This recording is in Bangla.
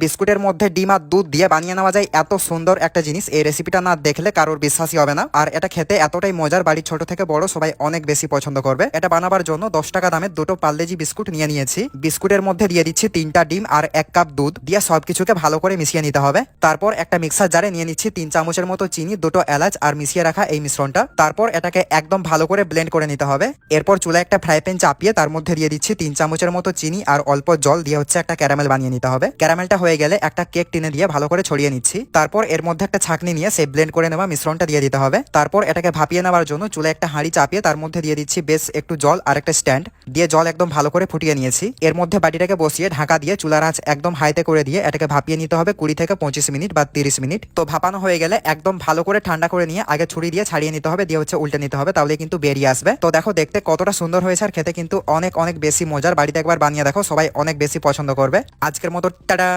বিস্কুটের মধ্যে ডিম আর দুধ দিয়ে বানিয়ে নেওয়া যায় এত সুন্দর একটা জিনিস। এই রেসিপিটা না দেখলে কারোর বিশ্বাসই হবে না। আর এটা খেতে এতটাই মজার, বাড়ির ছোট থেকে বড় সবাই অনেক বেশি পছন্দ করবে। এটা বানাবার জন্য 10 টাকা দামের দুটো পার্লেজি বিস্কুট নিয়ে নিয়েছি। বিস্কুটের মধ্যে দিয়ে দিচ্ছি 3টা ডিম আর 1 কাপ দুধ দিয়ে সবকিছুকে ভালো করে মিশিয়ে নিতে হবে। তারপর একটা মিক্সার জারে নিয়ে নিচ্ছি 3 চামচের মতো চিনি, দুটো এলাচ আর মিশিয়ে রাখা এই মিশ্রণটা। তারপর এটাকে একদম ভালো করে ব্লেন্ড করে নিতে হবে। এরপর চুলায় একটা ফ্রাই প্যান চাপিয়ে তার মধ্যে দিয়ে দিচ্ছি 3 চামচের মতো চিনি আর অল্প জল দিয়ে একটা ক্যারামেল বানিয়ে নিতে হবে। ক্যারামেলটা হয়ে গেলে একটা কেক টিনে দিয়ে ভালো করে ছড়িয়ে নিচ্ছি। তারপর এর মধ্যে একটা ছাঁকনি নিয়ে সেই ব্লেন্ড করে নেওয়া মিশ্রণটা দিয়ে দিতে হবে। তারপর এটাকে ভাপিয়ে নেওয়ার জন্য চুলায় একটা হাঁড়ি চাপিয়ে তার মধ্যে দিয়ে দিচ্ছি বেশ একটু জল আর একটা স্ট্যান্ড দিয়ে জল একদম ভালো করে ফুটিয়ে নিয়েছি। এর মধ্যে বাটিটাকে বসিয়ে ঢাকা দিয়ে চুলার আঁচ একদম হাইতে করে দিয়ে এটাকে ভাপিয়ে নিতে হবে 20 থেকে 25 মিনিট বা 30 মিনিট। তো ভাপানো হয়ে গেলে একদম ভালো করে ঠান্ডা করে নিয়ে আগে ছুরি দিয়ে ছাড়িয়ে নিতে হবে, দিয়ে উল্টে নিতে হবে, তাহলে কিন্তু বেরিয়ে আসবে। তো দেখো দেখতে কতটা সুন্দর হয়েছে আর খেতে কিন্তু অনেক অনেক বেশি মজার। বাড়িতে একবার বানিয়ে দেখো, সবাই অনেক বেশি পছন্দ করবে। আজকের মতো টাটা।